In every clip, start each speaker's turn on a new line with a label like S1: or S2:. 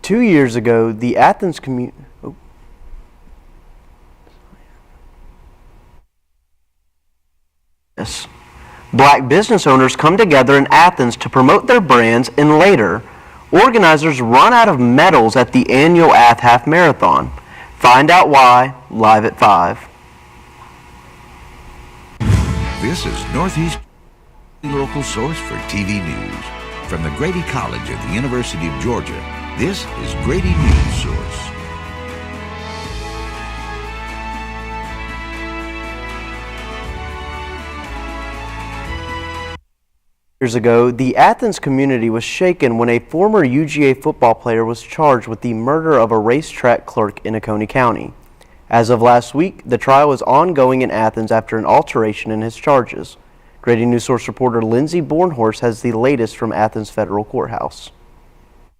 S1: 2 years ago, the Athens community... Black business owners come together in Athens to promote their brands, and later, organizers run out of medals at the annual Ath Half Marathon. Find out why, live at 5.
S2: This is Northeast local source for TV news. From the Grady College of the University of Georgia, this is Grady Newsource.
S1: Years ago, the Athens community was shaken when a former UGA football player was charged with the murder of a racetrack clerk in Oconee County. As of last week, the trial is ongoing in Athens after an alteration in his charges. Grady Newsource reporter Lindsay Bornhorst has the latest from Athens Federal Courthouse.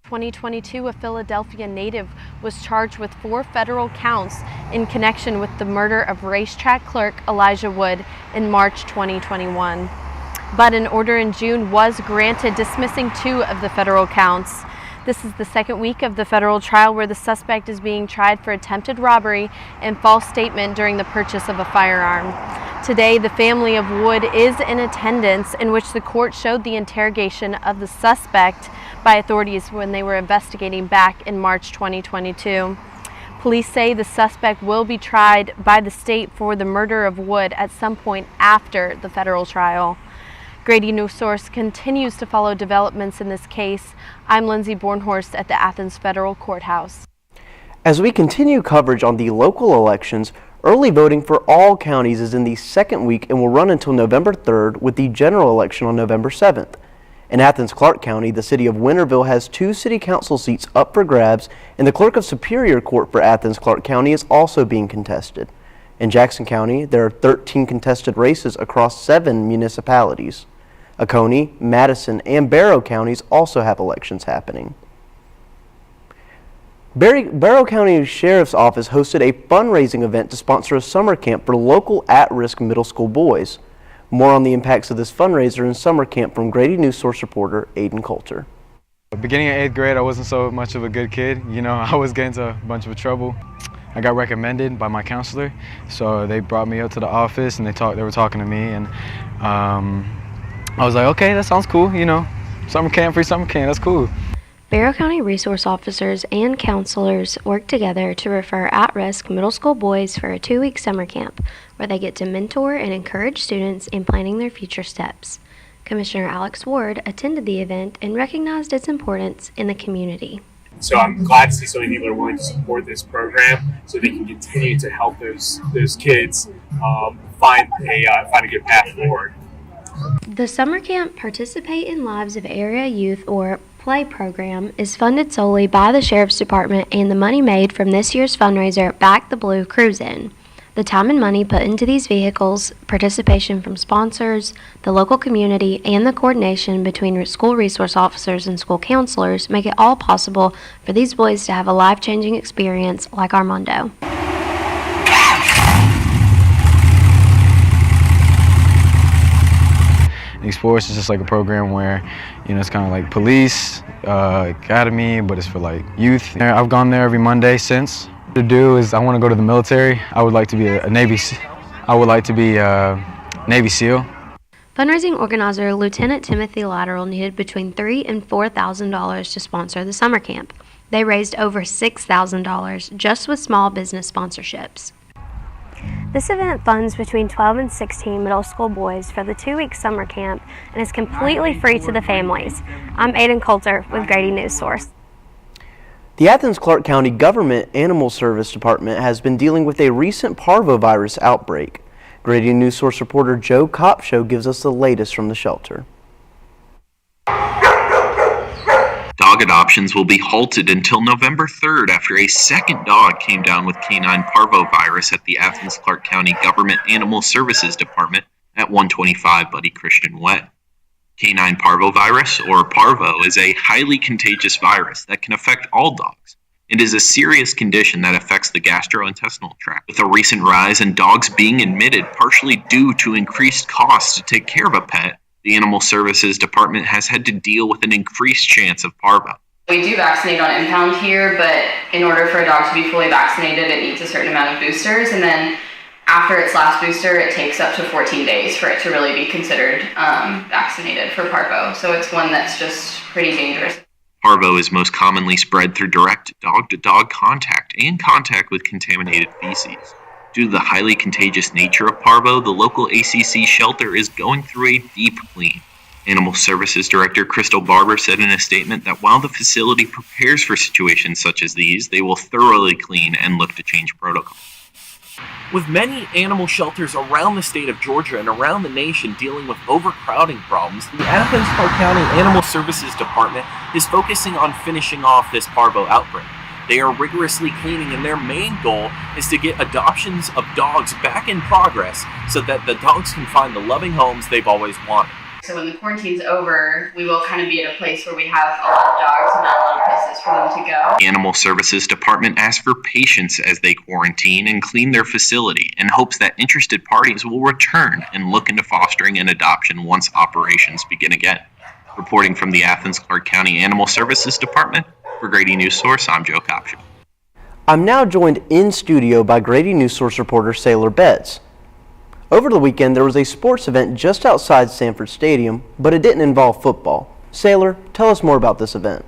S3: 2022, a Philadelphia native was charged with 4 federal counts in connection with the murder of racetrack clerk Elijah Wood in March 2021. But an order in June was granted dismissing 2 of the federal counts. This is the second week of the federal trial where the suspect is being tried for attempted robbery and false statement during the purchase of a firearm. Today, the family of Wood is in attendance, in which the court showed the interrogation of the suspect by authorities when they were investigating back in March 2022. Police say the suspect will be tried by the state for the murder of Wood at some point after the federal trial. Grady Newsource continues to follow developments in this case. I'm Lindsay Bornhorst at the Athens Federal Courthouse.
S1: As we continue coverage on the local elections, early voting for all counties is in the second week and will run until November 3rd, with the general election on November 7th. In Athens-Clarke County, the city of Winterville has 2 city council seats up for grabs, and the clerk of Superior Court for Athens-Clarke County is also being contested. In Jackson County, there are 13 contested races across 7 municipalities. Oconee, Madison, and Barrow counties also have elections happening. Barrow County Sheriff's Office hosted a fundraising event to sponsor a summer camp for local at-risk middle school boys. More on the impacts of this fundraiser and summer camp from Grady Newsource reporter Aiden Coulter.
S4: Beginning of 8th grade, I wasn't so much of a good kid. I was getting into a bunch of trouble. I got recommended by my counselor, so they brought me up to the office and they were talking to me, and I was like, okay, that sounds cool, summer camp, free summer camp, that's cool.
S5: Barrow County resource officers and counselors work together to refer at-risk middle school boys for a 2-week summer camp where they get to mentor and encourage students in planning their future steps. Commissioner Alex Ward attended the event and recognized its importance in the community.
S6: So I'm glad to see so many people are willing to support this program so they can continue to help those kids find a good path forward.
S5: The summer camp Participate in Lives of Area Youth, or PLAY program, is funded solely by the Sheriff's Department, and the money made from this year's fundraiser Back the Blue Cruise-In. The time and money put into these vehicles, participation from sponsors, the local community, and the coordination between school resource officers and school counselors make it all possible for these boys to have a life-changing experience like Armando.
S4: Sports is just like a program where, it's kind of like police, academy, but it's for like youth. I've gone there every Monday since. What to do is I want to go to the military. I would like to be a Navy SEAL.
S5: Fundraising organizer Lieutenant Timothy Lateral needed between $3,000 and $4,000 to sponsor the summer camp. They raised over $6,000 just with small business sponsorships. This event funds between 12 and 16 middle school boys for the 2-week summer camp and is completely free to the families. I'm Aiden Coulter with Grady Newsource.
S1: The Athens-Clarke County Government Animal Service Department has been dealing with a recent parvovirus outbreak. Grady Newsource reporter Joe Copshow gives us the latest from the shelter.
S7: Dog adoptions will be halted until November 3rd after a second dog came down with canine parvovirus at the Athens-Clarke County Government Animal Services Department at 125 Buddy Christian Way. Canine parvovirus, or parvo, is a highly contagious virus that can affect all dogs and is a serious condition that affects the gastrointestinal tract. With a recent rise in dogs being admitted partially due to increased costs to take care of a pet, the Animal Services Department has had to deal with an increased chance of parvo.
S8: We do vaccinate on impound here, but in order for a dog to be fully vaccinated, it needs a certain amount of boosters, and then after its last booster, it takes up to 14 days for it to really be considered vaccinated for parvo. So it's one that's just pretty dangerous.
S7: Parvo is most commonly spread through direct dog-to-dog contact and contact with contaminated feces. Due to the highly contagious nature of parvo, the local ACC shelter is going through a deep clean. Animal Services Director Crystal Barber said in a statement that while the facility prepares for situations such as these, they will thoroughly clean and look to change protocol.
S9: With many animal shelters around the state of Georgia and around the nation dealing with overcrowding problems, the Athens-Clarke County Animal Services Department is focusing on finishing off this parvo outbreak. They are rigorously cleaning, and their main goal is to get adoptions of dogs back in progress so that the dogs can find the loving homes they've always wanted.
S8: So when the quarantine's over, we will kind of be at a place where we have a lot of dogs and not a lot of places for them to go.
S7: The Animal Services Department asks for patience as they quarantine and clean their facility and hopes that interested parties will return and look into fostering an adoption once operations begin again. Reporting from the Athens-Clarke County Animal Services Department, for Grady Newsource, I'm Joe Copshaw.
S1: I'm now joined in studio by Grady Newsource reporter Saylor Betts. Over the weekend, there was a sports event just outside Sanford Stadium, but it didn't involve football. Saylor, tell us more about this event.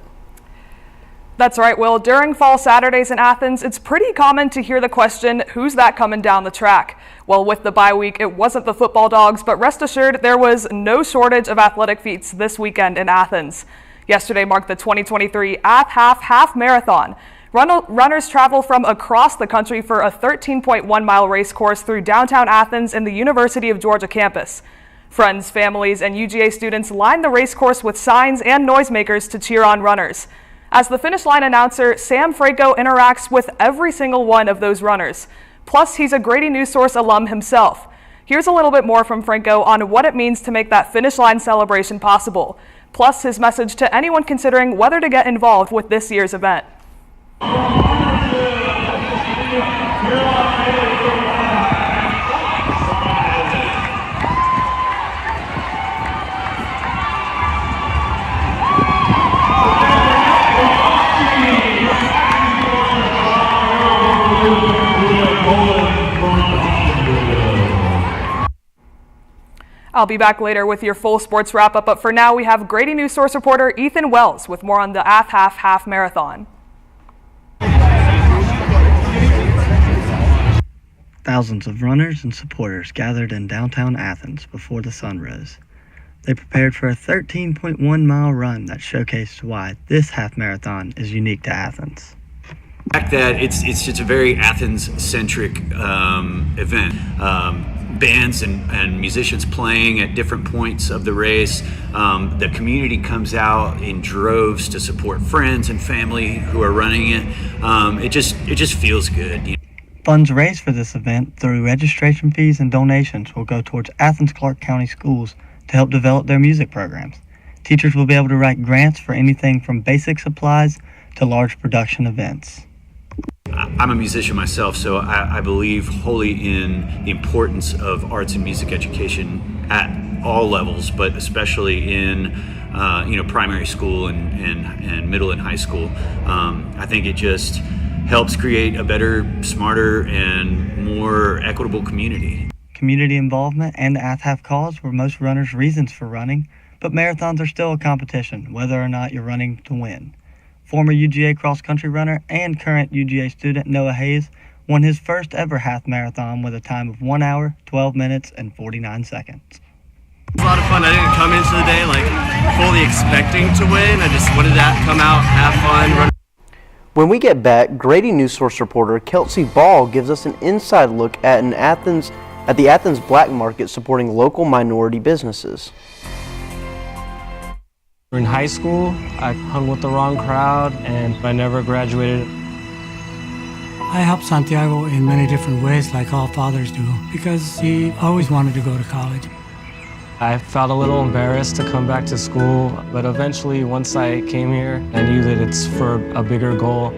S10: That's right, Will. During fall Saturdays in Athens, it's pretty common to hear the question, who's that coming down the track? Well, with the bye week, it wasn't the football dogs, but rest assured there was no shortage of athletic feats this weekend in Athens. Yesterday marked the 2023 Half Marathon. Runners travel from across the country for a 13.1-mile race course through downtown Athens and the University of Georgia campus. Friends, families, and UGA students line the race course with signs and noisemakers to cheer on runners. As the finish line announcer, Sam Franco interacts with every single one of those runners. Plus, he's a Grady Newsource alum himself. Here's a little bit more from Franco on what it means to make that finish line celebration possible. Plus, his message to anyone considering whether to get involved with this year's event. I'll be back later with your full sports wrap-up, but for now we have Grady Newsource reporter Ethan Wells with more on the Half Marathon.
S11: Thousands of runners and supporters gathered in downtown Athens before the sun rose. They prepared for a 13.1-mile run that showcased why this half marathon is unique to Athens.
S12: The fact that it's just a very Athens-centric event. Bands and musicians playing at different points of the race. The community comes out in droves to support friends and family who are running it. It just feels good.
S11: Funds raised for this event through registration fees and donations will go towards Athens-Clarke County schools to help develop their music programs. Teachers will be able to write grants for anything from basic supplies to large production events.
S12: I'm a musician myself, so I believe wholly in the importance of arts and music education at all levels, but especially in primary school and middle and high school. I think it just helps create a better, smarter, and more equitable community.
S11: Community involvement and the AthHalf cause were most runners' reasons for running, but marathons are still a competition, whether or not you're running to win. Former UGA cross-country runner and current UGA student Noah Hayes won his first ever half marathon with a time of 1 hour, 12 minutes, and 49 seconds.
S13: It was a lot of fun. I didn't come into the day fully expecting to win. I just wanted to come out, have fun, run.
S1: When we get back, Grady Newsource reporter Kelsey Ball gives us an inside look at the Athens Black Market supporting local minority businesses.
S14: In high school, I hung with the wrong crowd and I never graduated.
S15: I helped Santiago in many different ways, like all fathers do, because he always wanted to go to college.
S14: I felt a little embarrassed to come back to school, but eventually once I came here, I knew that it's for a bigger goal.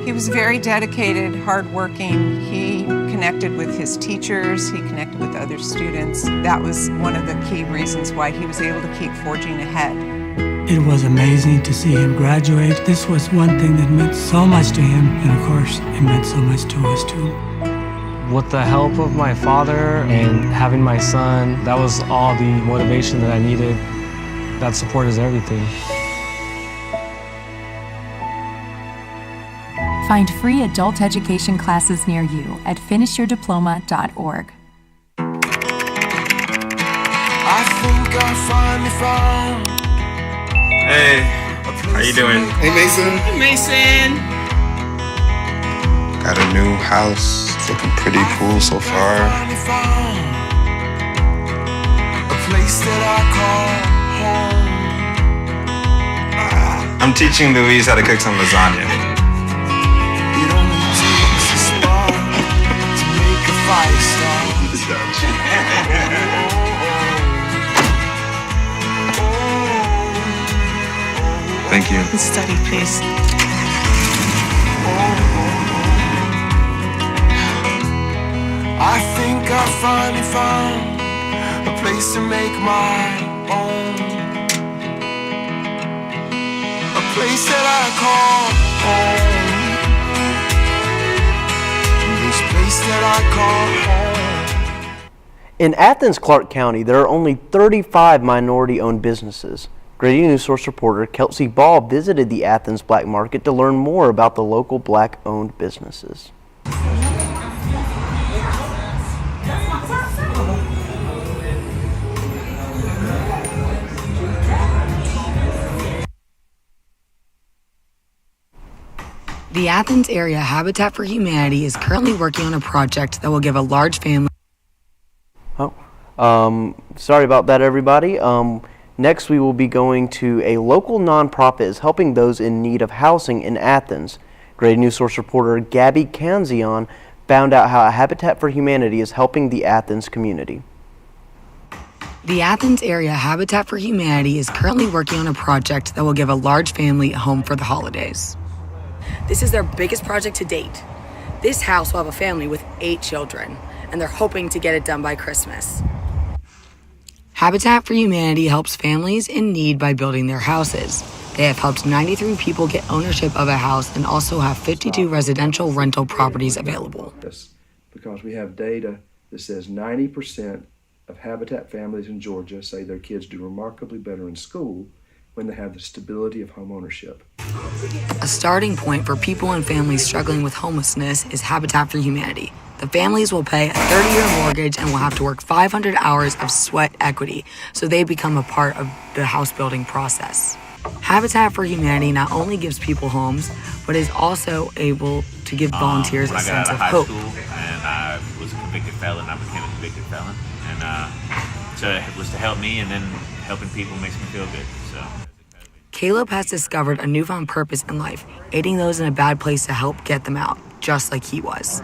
S16: He was very dedicated, hardworking. He can connected with his teachers, he connected with other students. That was one of the key reasons why he was able to keep forging ahead.
S15: It was amazing to see him graduate. This was one thing that meant so much to him, and of course, it meant so much to us too.
S14: With the help of my father and having my son, that was all the motivation that I needed. That support is everything.
S17: Find free adult education classes near you at finishyourdiploma.org.
S18: I think I finally found.
S19: Hey, how you doing?
S18: Hey, Mason.
S19: Hey, Mason.
S18: Got a new house. It's looking pretty cool so far. A place that I call home.
S19: I'm teaching Louise how to cook some lasagna.
S18: It only takes a spark to make a fire start.
S19: Thank you.
S16: Study, please.
S18: I think I finally found a place to make my own. A place that I call home. This place that I call home.
S1: In Athens, Clarke County, there are only 35 minority-owned businesses. Grady Newsource reporter Kelsey Ball visited the Athens Black Market to learn more about the local Black-owned businesses.
S20: The Athens Area Habitat for Humanity is currently working on a project that will give a large family.
S1: Sorry about that, everybody. Next, we will be going to a local nonprofit is helping those in need of housing in Athens. Grady Newsource reporter Gabby Kanzian found out how Habitat for Humanity is helping the Athens community.
S20: The Athens Area Habitat for Humanity is currently working on a project that will give a large family a home for the holidays.
S21: This is their biggest project to date. This house will have a family with 8 children, and they're hoping to get it done by Christmas.
S20: Habitat for Humanity helps families in need by building their houses. They have helped 93 people get ownership of a house and also have 52 residential rental properties available.
S22: Because we have data that says 90% of Habitat families in Georgia say their kids do remarkably better in school when they have the stability of home ownership.
S20: A starting point for people and families struggling with homelessness is Habitat for Humanity. The families will pay a 30-year mortgage and will have to work 500 hours of sweat equity so they become a part of the house building process. Habitat for Humanity not only gives people homes, but is also able to give volunteers a sense of hope.
S23: When I got out of high school and I was a convicted felon, I became a convicted felon. And so it was to help me, and then helping people makes me feel good. So.
S20: Caleb has discovered a newfound purpose in life, aiding those in a bad place to help get them out, just like he was.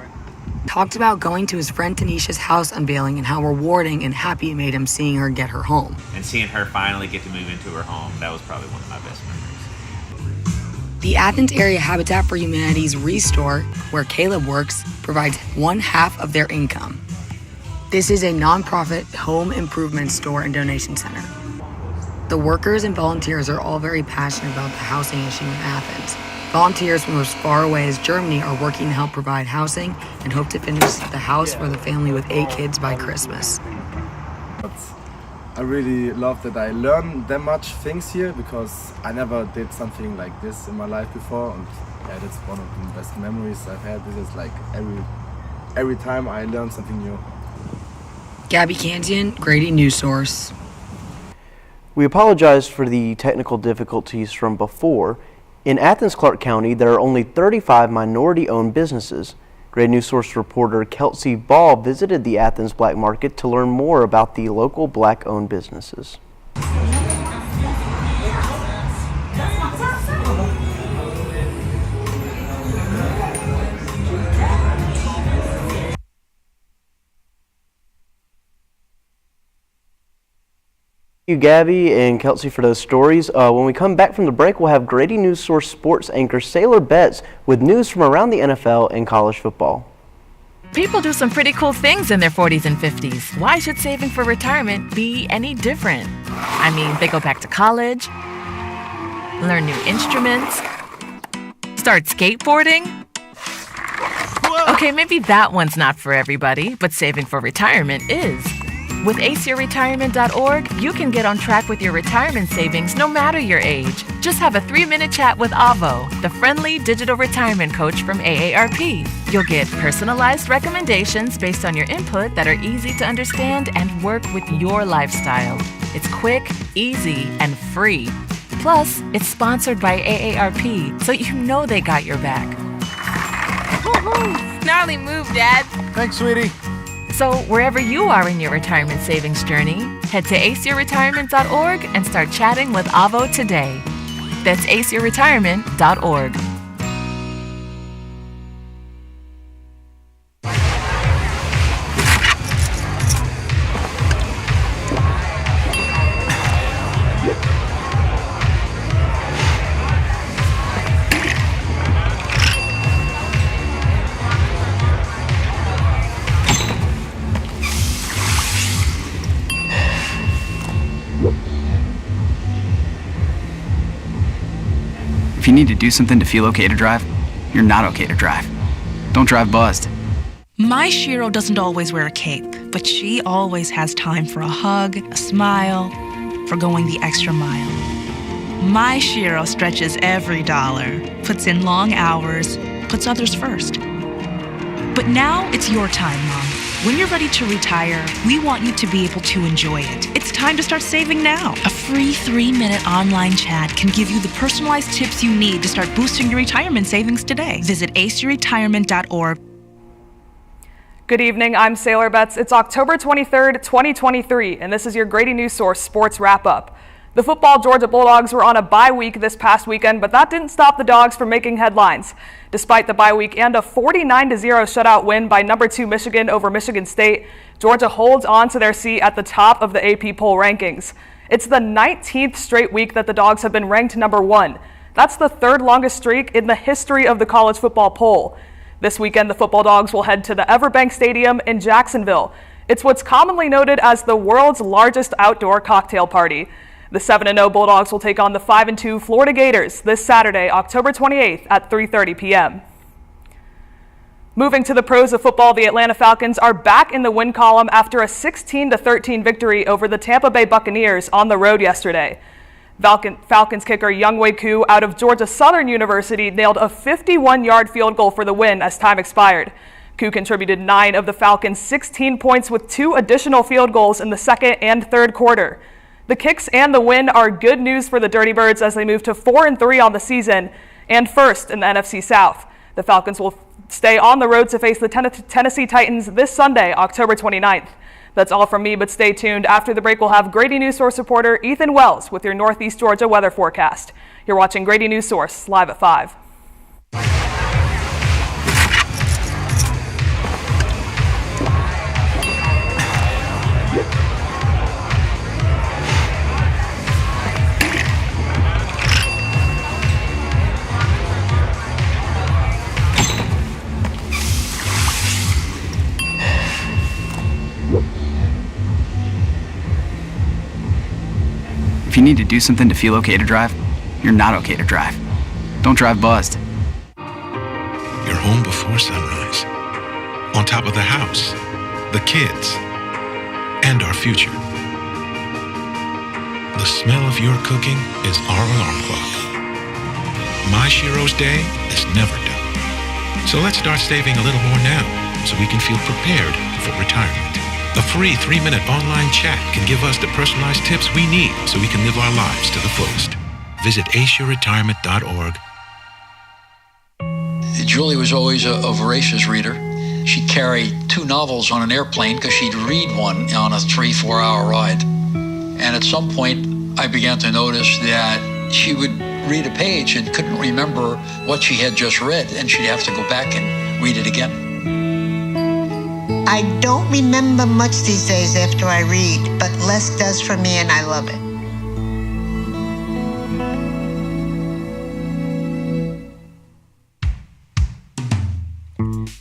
S20: Talked about going to his friend Tanisha's house unveiling and how rewarding and happy it made him seeing her get her home.
S23: And seeing her finally get to move into her home, that was probably one of my best memories.
S20: The Athens Area Habitat for Humanity's Restore, where Caleb works, provides 1/2 of their income. This is a nonprofit home improvement store and donation center. The workers and volunteers are all very passionate about the housing issue in Athens. Volunteers from as far away as Germany are working to help provide housing and hope to finish the house for the family with 8 kids by Christmas.
S24: I really love that I learned that much things here because I never did something like this in my life before, and yeah, that's one of the best memories I've had. This is like every time I learn something new.
S20: Gabby Kanzian, Grady Newsource.
S1: We apologize for the technical difficulties from before. In Athens, Clarke County, there are only 35 minority-owned businesses. Grady Newsource reporter Kelsey Ball visited the Athens Black Market to learn more about the local Black-owned businesses. Thank you, Gabby and Kelsey, for those stories. When we come back from the break, we'll have Grady Newsource sports anchor Sailor Betts with news from around the NFL and college football.
S2: People do some pretty cool things in their 40s and 50s. Why should saving for retirement be any different? I mean, they go back to college, learn new instruments, start skateboarding. Okay, maybe that one's not for everybody, but saving for retirement is. With aceyourretirement.org, you can get on track with your retirement savings no matter your age. Just have a 3-minute chat with Avo, the friendly digital retirement coach from AARP. You'll get personalized recommendations based on your input that are easy to understand and work with your lifestyle. It's quick, easy, and free. Plus, it's sponsored by AARP, so you know they got your back.
S3: Woohoo! Gnarly move, Dad.
S4: Thanks, sweetie.
S2: So wherever you are in your retirement savings journey, head to aceyourretirement.org and start chatting with Avo today. That's aceyourretirement.org.
S6: If you need to do something to feel okay to drive, you're not okay to drive. Don't drive buzzed.
S25: My Shiro doesn't always wear a cape, but she always has time for a hug, a smile, for going the extra mile. My Shiro stretches every dollar, puts in long hours, puts others first. But now it's your time, Mom. When you're ready to retire, we want you to be able to enjoy it. It's time to start saving now. A free 3-minute online chat can give you the personalized tips you need to start boosting your retirement savings today. Visit aceyourretirement.org.
S10: Good evening, I'm Sailor Betts. It's October 23rd, 2023, and this is your Grady Newsource Sports Wrap-Up. The football Georgia Bulldogs were on a bye week this past weekend, but that didn't stop the Dogs from making headlines. Despite the bye week and a 49-0 shutout win by number 2 Michigan over Michigan State, Georgia holds on to their seat at the top of the AP poll rankings. It's the 19th straight week that the Dogs have been ranked number 1. That's the third longest streak in the history of the college football poll. This weekend, the football Dogs will head to the Everbank Stadium in Jacksonville. It's what's commonly noted as the world's largest outdoor cocktail party. The 7-0 Bulldogs will take on the 5-2 Florida Gators this Saturday, October 28th at 3:30 p.m. Moving to the pros of football, the Atlanta Falcons are back in the win column after a 16-13 victory over the Tampa Bay Buccaneers on the road yesterday. Falcons kicker Younghoe Koo out of Georgia Southern University nailed a 51-yard field goal for the win as time expired. Koo contributed 9 of the Falcons' 16 points with 2 additional field goals in the second and third quarter. The kicks and the win are good news for the Dirty Birds as they move to 4-3 on the season and first in the NFC South. The Falcons will stay on the road to face the Tennessee Titans this Sunday, October 29th. That's all from me, but stay tuned. After the break, we'll have Grady Newsource reporter Ethan Wells with your Northeast Georgia weather forecast. You're watching Grady Newsource live at 5.
S6: If you need to do something to feel okay to drive, you're not okay to drive. Don't drive buzzed.
S26: You're home before sunrise, on top of the house, the kids, and our future. The smell of your cooking is our alarm clock. My Shiro's day is never done. So let's start saving a little more now so we can feel prepared for retirement. A free 3-minute online chat can give us the personalized tips we need so we can live our lives to the fullest. Visit aceyourretirement.org.
S27: Julie was always a voracious reader. She'd carry 2 novels on an airplane because she'd read one on a 3-4 hour ride. And at some point, I began to notice that she would read a page and couldn't remember what she had just read, and she'd have to go back and read it again.
S28: I don't remember much these days after I read, but less does for me, and I love it.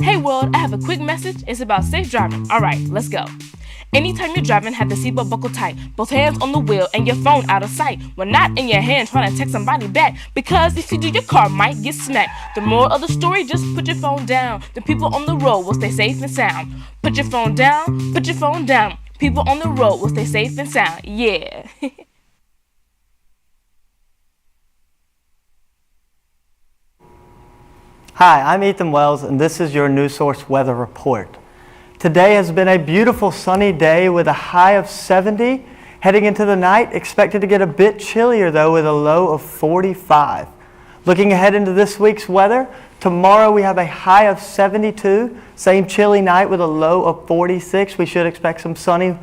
S10: Hey,
S3: Hey world, I have a quick message. It's about safe driving. Alright, let's go. Anytime you're driving, have the seatbelt buckled tight. Both hands on the wheel and your phone out of sight. When not in your hand, trying to text somebody back. Because if you do, your car might get smacked. The moral of the story, just put your phone down. The people on the road will stay safe and sound. Put your phone down, put your phone down. People on the road will stay safe and sound. Yeah.
S4: Hi, I'm Ethan Wells, and this is your Newsource weather report. Today has been a beautiful sunny day with a high of 70. Heading into the night, expected to get a bit chillier though with a low of 45. Looking ahead into this week's weather, tomorrow we have a high of 72. Same chilly night with a low of 46. We should expect some sunny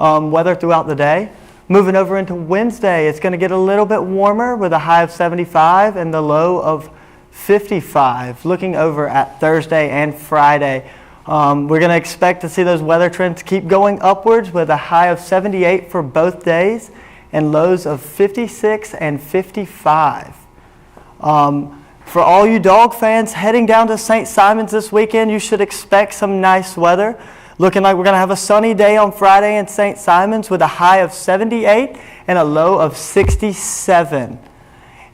S4: weather throughout the day. Moving over into Wednesday, it's going to get a little bit warmer with a high of 75 and the low of 55. Looking over at Thursday and Friday, we're going to expect to see those weather trends keep going upwards with a high of 78 for both days and lows of 56 and 55. For all you dog fans heading down to St. Simon's this weekend, you should expect some nice weather. Looking like we're going to have a sunny day on Friday in St. Simon's with a high of 78 and a low of 67.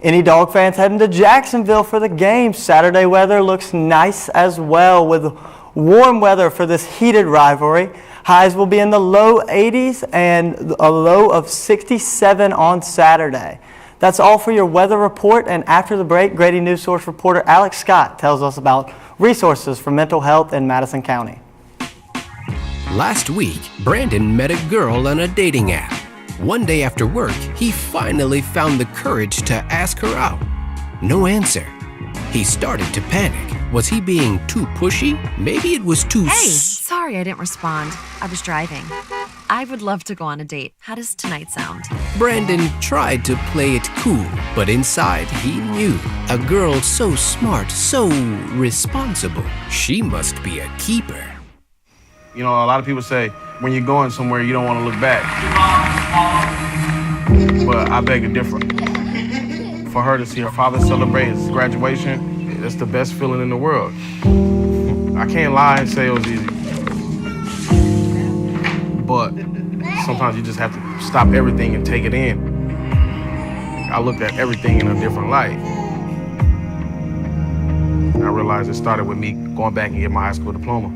S4: Any dog fans heading to Jacksonville for the game, Saturday weather looks nice as well with warm weather for this heated rivalry. Highs will be in the low 80s and a low of 67 on Saturday. That's all for your weather report, and after the break, Grady Newsource reporter Alex Scott tells us about resources for mental health in Madison County.
S5: Last week, Brandon met a girl on a dating app. One day after work, he finally found the courage to ask her out. No answer. He started to panic. Was he being too pushy? Maybe it was too...
S7: Hey, sorry I didn't respond. I was driving. I would love to go on a date. How does tonight sound?
S5: Brandon tried to play it cool, but inside he knew. A girl so smart, so responsible. She must be a keeper.
S8: You know, a lot of people say, when you're going somewhere, you don't want to look back. But I beg to differ. For her to see her father celebrate his graduation, that's the best feeling in the world. I can't lie and say it was easy. But sometimes you just have to stop everything and take it in. I looked at everything in a different light. I realized it started with me going back and getting my high school diploma.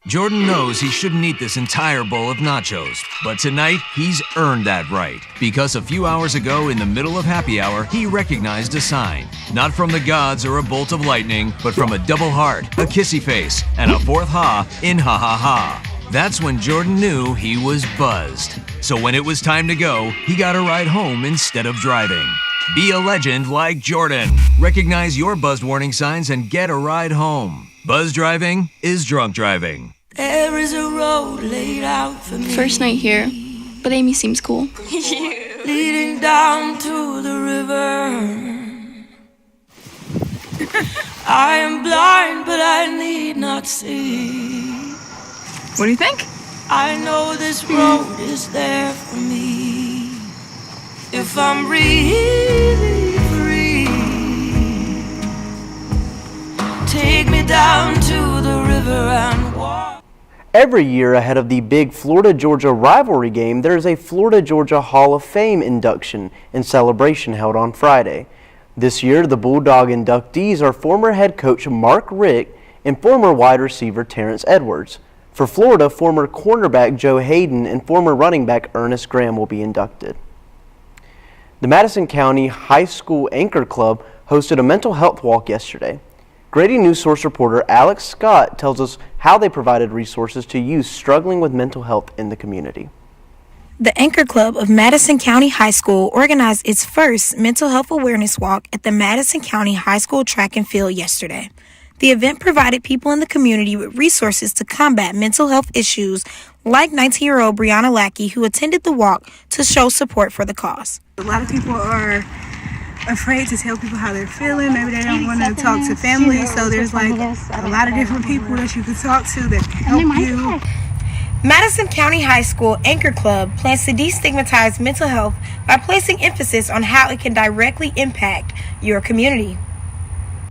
S9: Jordan knows he shouldn't eat this entire bowl of nachos, but tonight he's earned that right. Because a few hours ago in the middle of happy hour, he recognized a sign. Not from the gods or a bolt of lightning, but from a double heart, a kissy face, and a fourth ha in ha ha ha. That's when Jordan knew he was buzzed. So when it was time to go, he got a ride home instead of driving. Be a legend like Jordan. Recognize your buzzed warning signs and get a ride home. Buzz driving is drunk driving.
S11: There is a road laid out for me.
S12: First night here, but Amy seems cool.
S11: Leading down to the river. I am blind, but I need not see.
S12: What do you think?
S11: I know this road is there for me. If I'm really free, take me down to the river and walk.
S1: Every year ahead of the big Florida-Georgia rivalry game, there is a Florida-Georgia Hall of Fame induction and celebration held on Friday. This year, the Bulldog inductees are former head coach Mark Richt and former wide receiver Terrence Edwards. For Florida, former cornerback Joe Hayden and former running back Ernest Graham will be inducted. The Madison County High School Anchor Club hosted a mental health walk yesterday. Grady Newsource reporter Alex Scott tells us how they provided resources to youth struggling with mental health in the community.
S29: The Anchor Club of Madison County High School organized its first mental health awareness walk at the Madison County High School track and field yesterday. The event provided people in the community with resources to combat mental health issues, like 19-year-old Brianna Lackey, who attended the walk to show support for the cause.
S30: A lot of people are afraid to tell people how they're feeling. Maybe they don't want to talk to family, so there's like a lot of different people that you can talk to that can help you.
S29: Madison County High School Anchor Club plans to destigmatize mental health by placing emphasis on how it can directly impact your community.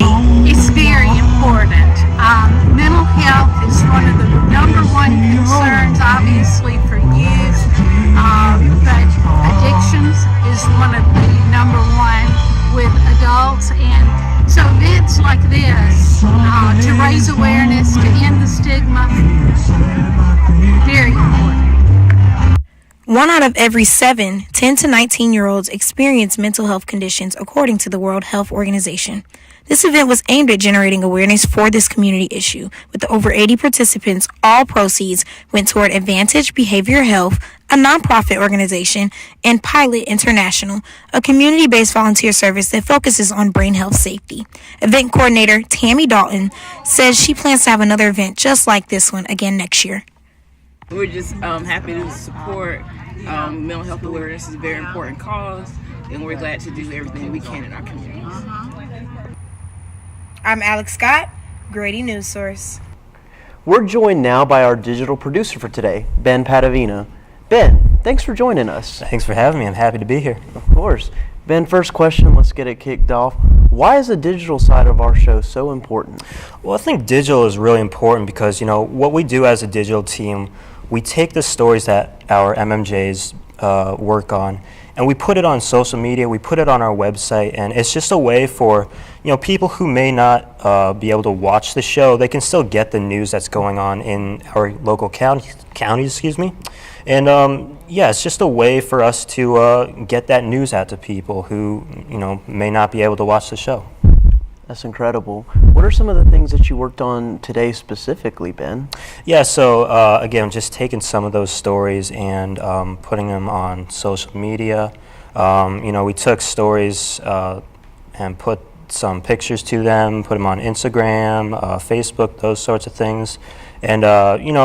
S31: It's scary.
S13: important. Mental health is one of the number one concerns, obviously, for youth, but addictions is one of the number one with adults. And so events like this, to raise awareness, to end the stigma, very important.
S29: 1 out of every 7 10 to 19-year-olds experience mental health conditions, according to the World Health Organization. This event was aimed at generating awareness for this community issue. With over 80 participants, all proceeds went toward Advantage Behavioral Health, a nonprofit organization, and Pilot International, a community-based volunteer service that focuses on brain health safety. Event coordinator Tammy Dalton says she plans to have another event just like this one again next year.
S14: We're just happy to support mental health awareness. Is a very important cause, and we're glad to do everything we can in our communities.
S29: I'm Alex Scott, Grady Newsource.
S1: We're joined now by our digital producer for today, Ben Padavina. Ben, thanks for joining us.
S15: Thanks for having me. I'm happy to be here.
S1: Of course. Ben, first question, let's get it kicked off. Why is the digital side of our show so important?
S15: Well, I think digital is really important because, what we do as a digital team, we take the stories that our MMJs work on, and we put it on social media, we put it on our website, and it's just a way for people who may not be able to watch the show, they can still get the news that's going on in our local counties, and it's just a way for us to get that news out to people who may not be able to watch the show.
S1: That's incredible. What are some of the things that you worked on today specifically, Ben?
S15: Yeah, so again, just taking some of those stories and putting them on social media. We took stories and put some pictures to them, put them on Instagram, Facebook, those sorts of things. And,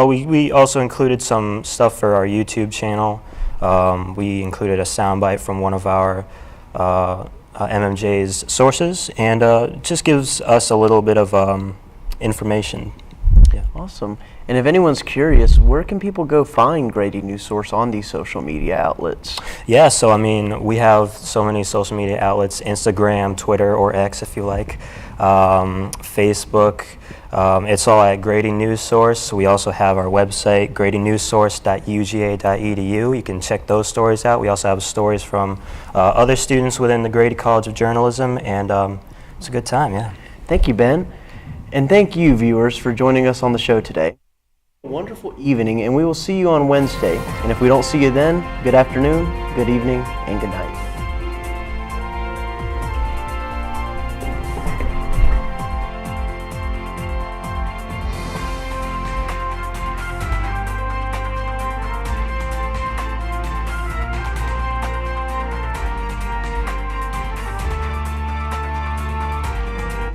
S15: we also included some stuff for our YouTube channel. We included a soundbite from one of our MMJ's sources, and just gives us a little bit of information.
S1: Yeah. Awesome. And if anyone's curious, where can people go find Grady Newsource on these social media outlets?
S15: Yeah, so we have so many social media outlets: Instagram, Twitter, or X if you like, Facebook. It's all at Grady Newsource. We also have our website, gradynewsource.uga.edu. You can check those stories out. We also have stories from other students within the Grady College of Journalism, and it's a good time, yeah.
S1: Thank you, Ben. And thank you, viewers, for joining us on the show today. A wonderful evening, and we will see you on Wednesday. And if we don't see you then, good afternoon, good evening, and good night.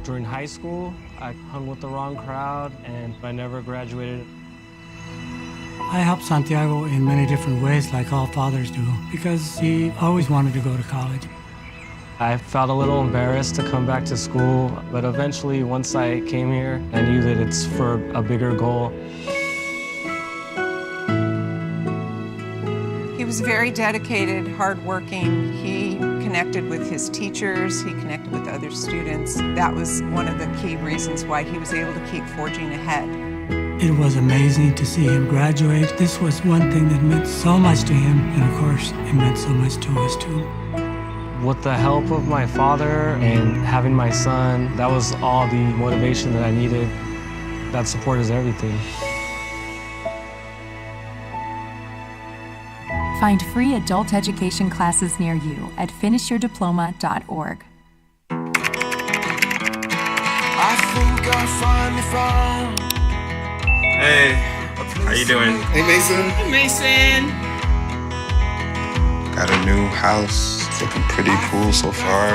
S16: During high school, I hung with the wrong crowd and I never graduated.
S17: I helped Santiago in many different ways, like all fathers do, because he always wanted to go to college.
S16: I felt a little embarrassed to come back to school, but eventually, once I came here, I knew that it's for a bigger goal.
S18: He was very dedicated, hardworking. He connected with his teachers, he connected with other students. That was one of the key reasons why he was able to keep forging ahead.
S17: It was amazing to see him graduate. This was one thing that meant so much to him, and of course, it meant so much to us too.
S16: With the help of my father and having my son, that was all the motivation that I needed. That support is everything.
S19: Find free adult education classes near you at finishyourdiploma.org.
S11: I think I finally found.
S21: Hey, how you doing?
S11: Hey, Mason.
S21: Hey, Mason. Got a new house. It's looking pretty cool so far.
S11: A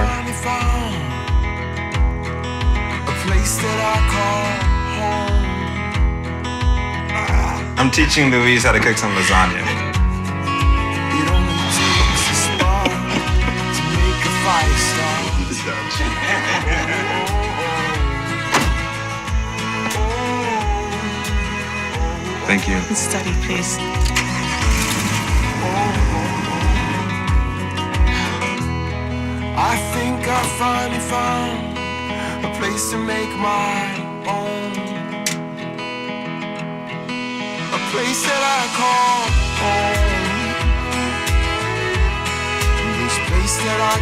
S11: place that I call home.
S21: I'm teaching Louise how to cook some lasagna.
S11: It only takes a spark to make a fire start.
S21: Thank you.
S11: Study, please. I think I finally found a place to make my own. A place that I call home. This place that I